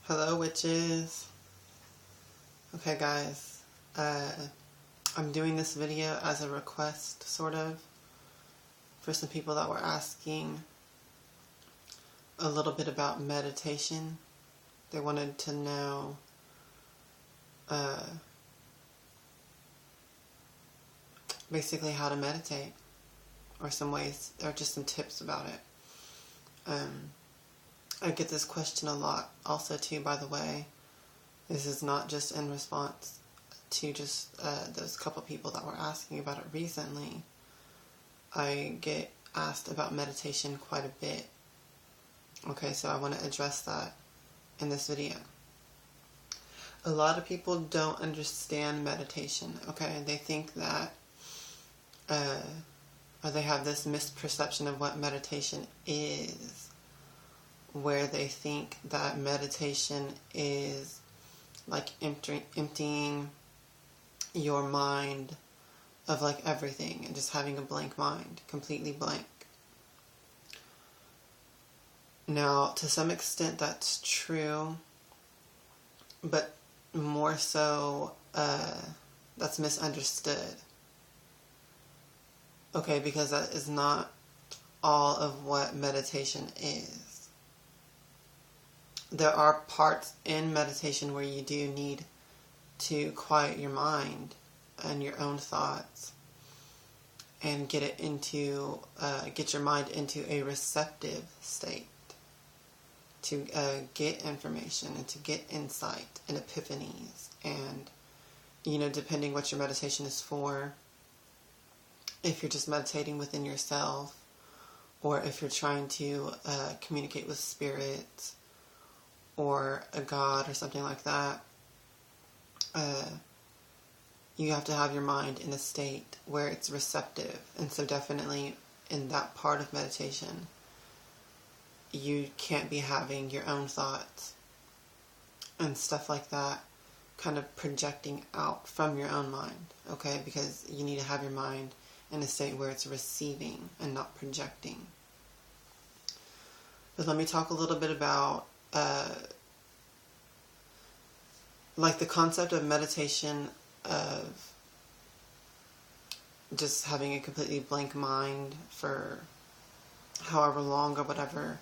Hello, witches. Okay, guys. I'm doing this video as a request, sort of, for some people that were asking a little bit about meditation. They wanted to know basically how to meditate, or some ways, or just some tips about it. I get this question a lot also too, by the way. This is not just in response to just those couple people that were asking about it recently. I get asked about meditation quite a bit. Okay, so I want to address that in this video. A lot of people don't understand meditation, okay? They think that, or they have this misperception of what meditation is, where they think that meditation is like emptying your mind of like everything and just having a blank mind, completely blank. Now, to some extent that's true, but more so that's misunderstood. Okay, because that is not all of what meditation is. There are parts in meditation where you do need to quiet your mind and your own thoughts and get your mind into a receptive state to get information and to get insight and epiphanies. And, depending what your meditation is for, if you're just meditating within yourself, or if you're trying to communicate with spirit or a god or something like that, you have to have your mind in a state where it's receptive. And so definitely in that part of meditation, you can't be having your own thoughts and stuff like that kind of projecting out from your own mind, okay? Because you need to have your mind in a state where it's receiving and not projecting. But let me talk a little bit about like the concept of meditation, of just having a completely blank mind for however long or whatever.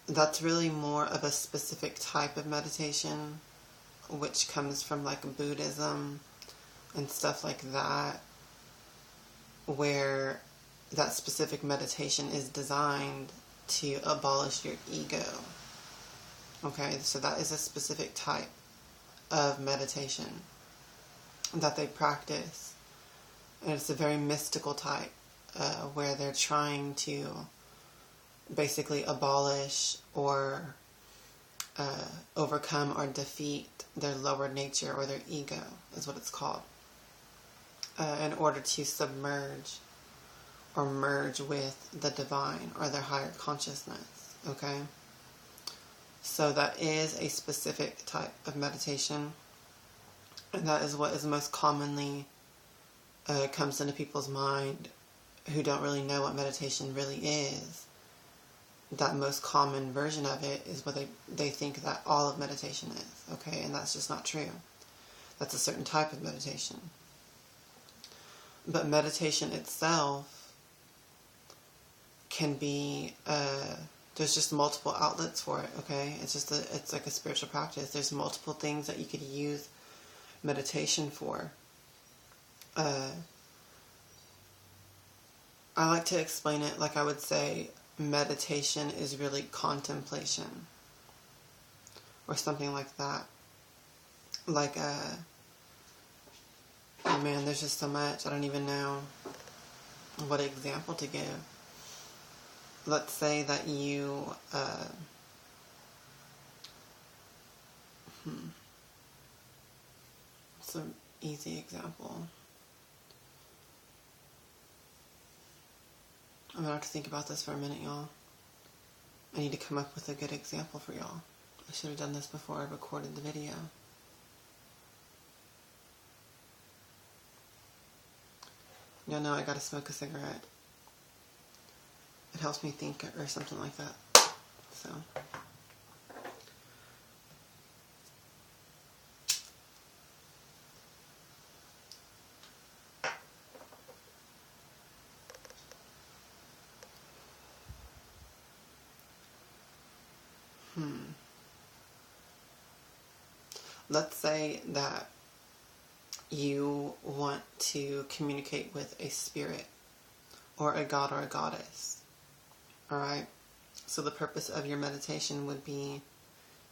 That's really more of a specific type of meditation, which comes from like Buddhism and stuff like that, where that specific meditation is designed to abolish your ego. Okay, so that is a specific type of meditation that they practice. And it's a very mystical type, where they're trying to basically abolish or overcome or defeat their lower nature, or their ego is what it's called, in order to submerge or merge with the divine or their higher consciousness. Okay, so that is a specific type of meditation, and that is what is most commonly comes into people's mind who don't really know what meditation really is. That most common version of it is what they think that all of meditation is, okay? And that's just not true. That's a certain type of meditation. But meditation itself can be, there's just multiple outlets for it, okay? It's like a spiritual practice. There's multiple things that you could use meditation for. I like to explain it like I would say meditation is really contemplation, or something like that. Like, oh man, there's just so much. I don't even know what example to give. Let's say that you, it's an easy example. I'm gonna have to think about this for a minute, y'all. I need to come up with a good example for y'all. I should have done this before I recorded the video. Y'all know I gotta smoke a cigarette. It helps me think, or something like that. So, let's say that you want to communicate with a spirit or a god or a goddess. Alright? So the purpose of your meditation would be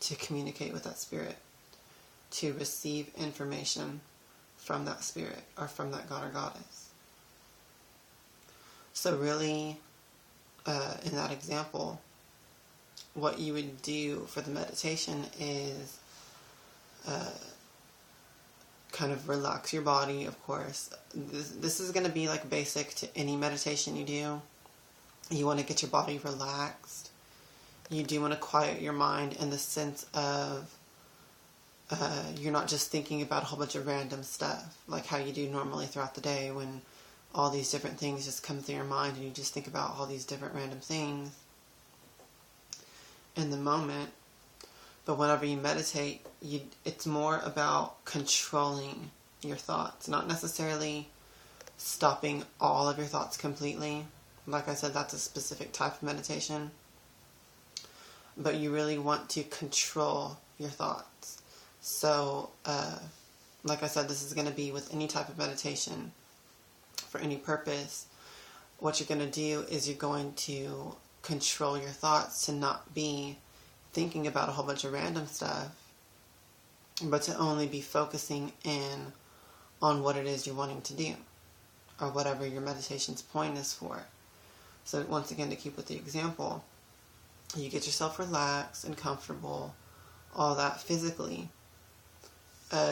to communicate with that spirit, to receive information from that spirit or from that god or goddess. So really, in that example, what you would do for the meditation is kind of relax your body, of course. This is going to be like basic to any meditation you do. You want to get your body relaxed. You do want to quiet your mind in the sense of you're not just thinking about a whole bunch of random stuff, like how you do normally throughout the day when all these different things just come through your mind and you just think about all these different random things in the moment. But whenever you meditate, it's more about controlling your thoughts, not necessarily stopping all of your thoughts completely. Like I said, that's a specific type of meditation. But you really want to control your thoughts. So, like I said, this is going to be with any type of meditation for any purpose. What you're going to do is you're going to control your thoughts to not be thinking about a whole bunch of random stuff, but to only be focusing in on what it is you're wanting to do, or whatever your meditation's point is for. So once again, to keep with the example, you get yourself relaxed and comfortable, all that physically,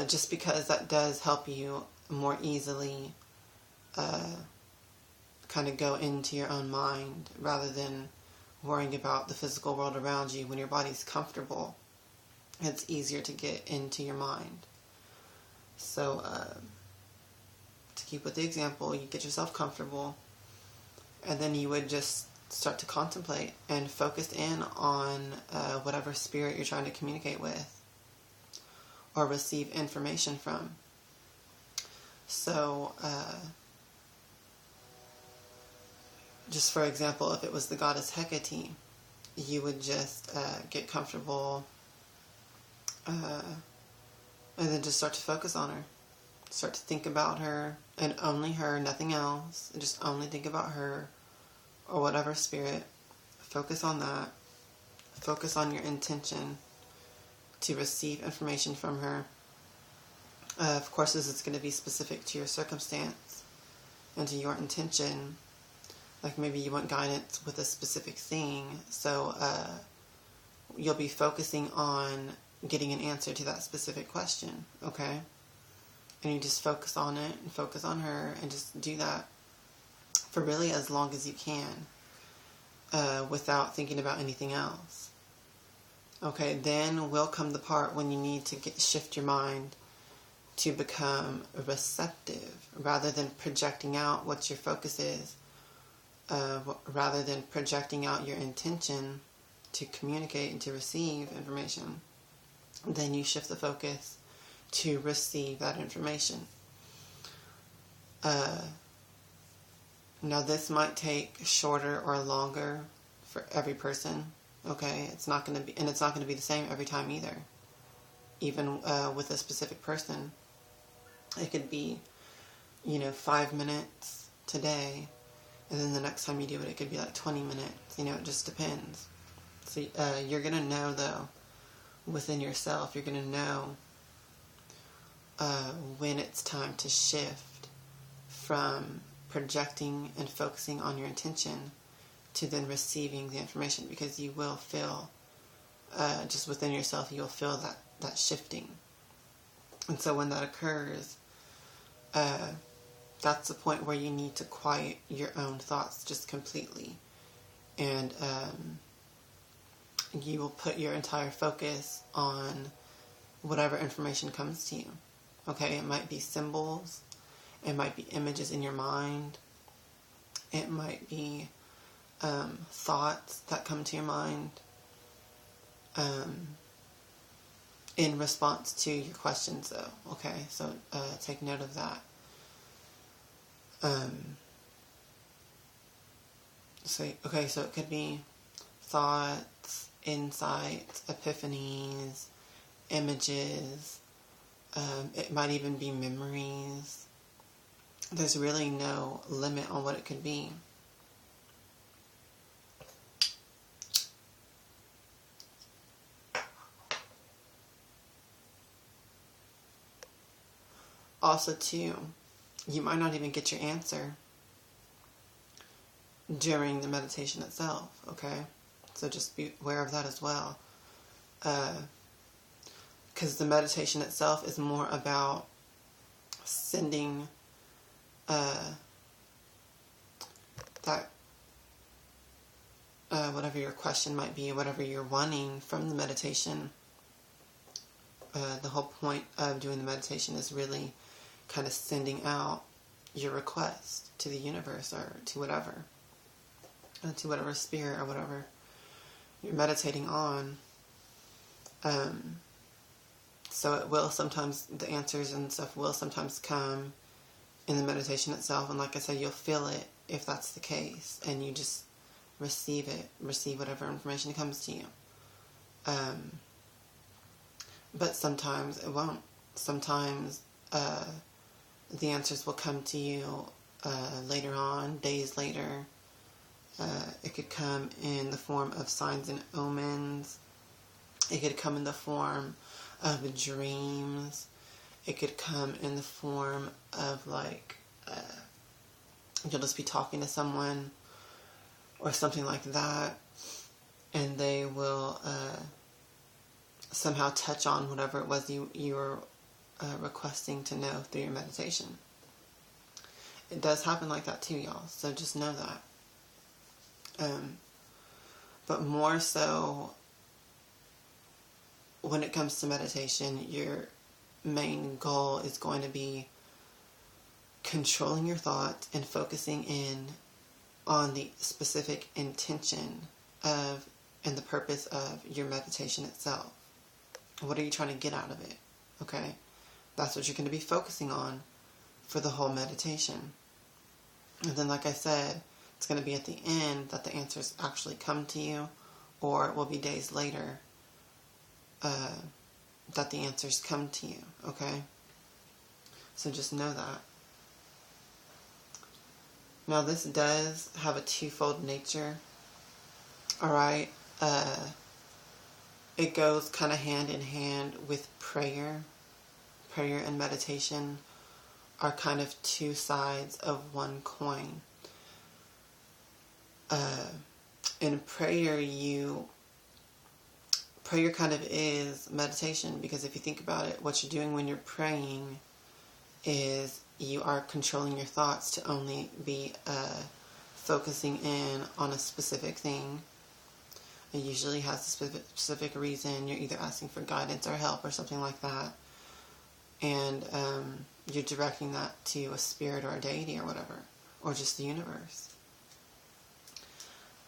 just because that does help you more easily kind of go into your own mind rather than worrying about the physical world around you. When your body's comfortable, it's easier to get into your mind. So, to keep with the example, you get yourself comfortable, and then you would just start to contemplate and focus in on whatever spirit you're trying to communicate with or receive information from. So, just for example, if it was the goddess Hecate, you would just get comfortable and then just start to focus on her. Start to think about her and only her, nothing else. Just only think about her or whatever spirit. Focus on that. Focus on your intention to receive information from her. Of course, this is going to be specific to your circumstance and to your intention. Like maybe you want guidance with a specific thing, so you'll be focusing on getting an answer to that specific question, okay? And you just focus on it and focus on her and just do that for really as long as you can without thinking about anything else. Okay, then will come the part when you need to shift your mind to become receptive rather than projecting out what your focus is. Rather than projecting out your intention to communicate and to receive information, then you shift the focus to receive that information. Now this might take shorter or longer for every person, okay? It's not going to be the same every time either. Even with a specific person, it could be, 5 minutes today. And then the next time you do it, it could be like 20 minutes. It just depends. So you're going to know, though, within yourself, you're going to know when it's time to shift from projecting and focusing on your intention to then receiving the information. Because you will feel, just within yourself, you'll feel that shifting. And so when that occurs, that's the point where you need to quiet your own thoughts just completely. And you will put your entire focus on whatever information comes to you. Okay, it might be symbols. It might be images in your mind. It might be thoughts that come to your mind in response to your questions, though. Okay, so take note of that. So it could be thoughts, insights, epiphanies, images, It might even be memories. There's really no limit on what it could be. Also, too, you might not even get your answer during the meditation itself, okay? So just be aware of that as well. Because the meditation itself is more about sending that whatever your question might be, whatever you're wanting from the meditation. The whole point of doing the meditation is really kind of sending out your request to the universe or to whatever spirit or whatever you're meditating on. So it will sometimes, the answers and stuff will sometimes come in the meditation itself, and like I said, you'll feel it if that's the case, and you just receive whatever information comes to you. But sometimes it won't. Sometimes the answers will come to you later on, days later. It could come in the form of signs and omens. It could come in the form of dreams. It could come in the form of like, you'll just be talking to someone or something like that, and they will somehow touch on whatever it was you were requesting to know through your meditation. It does happen like that too, y'all, so just know that. But more so, when it comes to meditation, your main goal is going to be controlling your thoughts and focusing in on the specific intention of and the purpose of your meditation itself. What are you trying to get out of it? Okay? That's what you're going to be focusing on for the whole meditation. And then, like I said, it's going to be at the end that the answers actually come to you, or it will be days later that the answers come to you, okay? So just know that. Now, this does have a twofold nature, alright? It goes kind of hand in hand with prayer. Prayer and meditation are kind of two sides of one coin. In prayer, prayer kind of is meditation, because if you think about it, what you're doing when you're praying is you are controlling your thoughts to only be focusing in on a specific thing. It usually has a specific reason. You're either asking for guidance or help or something like that. And you're directing that to a spirit or a deity or whatever, or just the universe.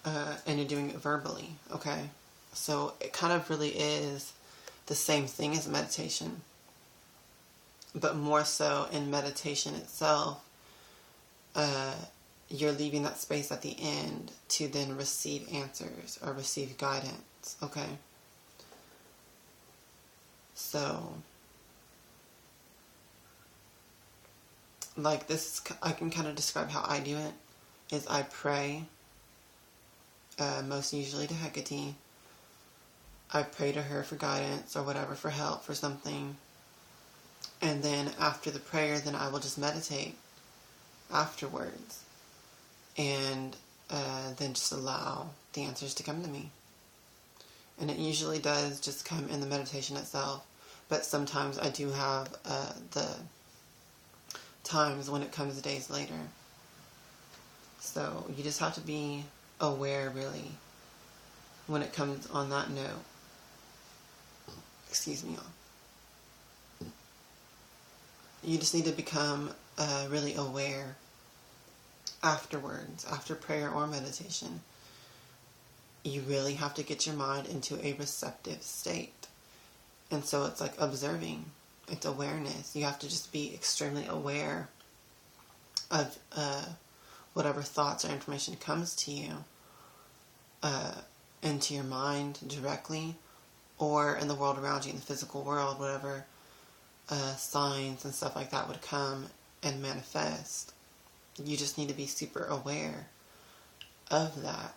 And you're doing it verbally, okay? So it kind of really is the same thing as meditation. But more so in meditation itself, you're leaving that space at the end to then receive answers or receive guidance, okay? So, like this, I can kind of describe how I do it, is I pray, most usually to Hecate. I pray to her for guidance or whatever, for help, for something. And then after the prayer, then I will just meditate afterwards. And then just allow the answers to come to me. And it usually does just come in the meditation itself. But sometimes I do have the times when it comes days later. So you just have to be aware, really, when it comes on that note. Excuse me, y'all. You just need to become really aware afterwards, after prayer or meditation. You really have to get your mind into a receptive state. And so it's like observing. It's awareness. You have to just be extremely aware of whatever thoughts or information comes to you into your mind directly, or in the world around you, in the physical world, whatever. signs and stuff like that would come and manifest. You just need to be super aware of that.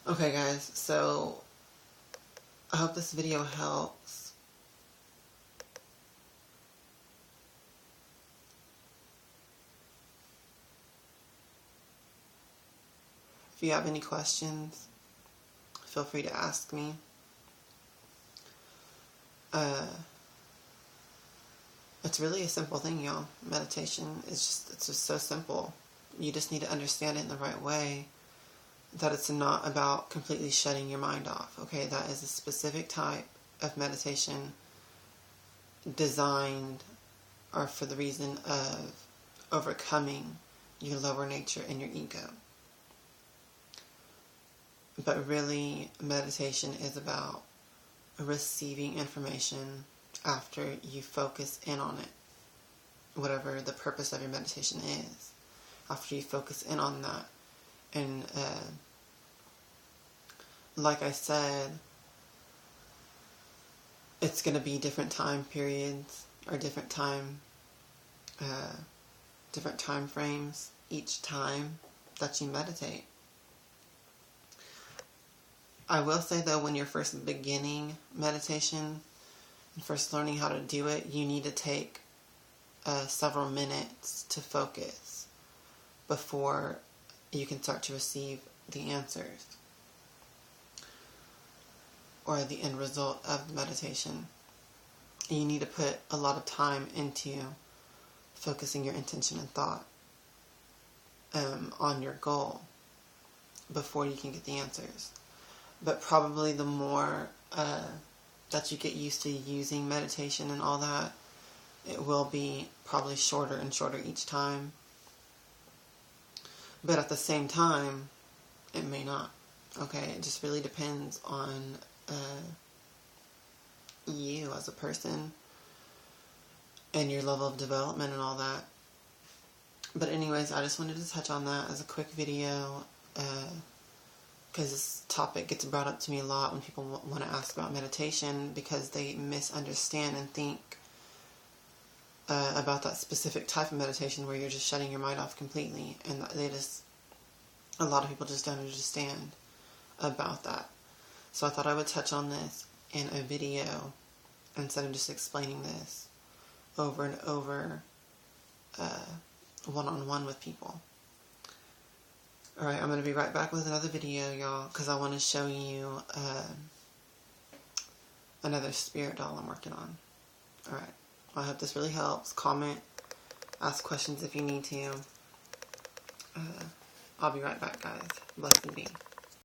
Okay guys, so I hope this video helps. If you have any questions, feel free to ask me. It's really a simple thing, y'all. Meditation is it's just so simple. You just need to understand it in the right way, that it's not about completely shutting your mind off, okay? That is a specific type of meditation designed or for the reason of overcoming your lower nature and your ego. But really, meditation is about receiving information after you focus in on it. Whatever the purpose of your meditation is. After you focus in on that. And like I said, it's going to be different time periods or different time frames each time that you meditate. I will say though, when you're first beginning meditation and first learning how to do it, you need to take several minutes to focus before you can start to receive the answers or the end result of the meditation. You need to put a lot of time into focusing your intention and thought on your goal before you can get the answers. But probably the more that you get used to using meditation and all that, it will be probably shorter and shorter each time. But at the same time, it may not. Okay, it just really depends on you as a person and your level of development and all that. But anyways, I just wanted to touch on that as a quick video because this topic gets brought up to me a lot when people want to ask about meditation, because they misunderstand and think about that specific type of meditation where you're just shutting your mind off completely, and a lot of people just don't understand about that. So I thought I would touch on this in a video instead of just explaining this over and over one-on-one with people. Alright, I'm going to be right back with another video, y'all, because I want to show you another spirit doll I'm working on. Alright, I hope this really helps. Comment, ask questions if you need to. I'll be right back, guys. Blessed be.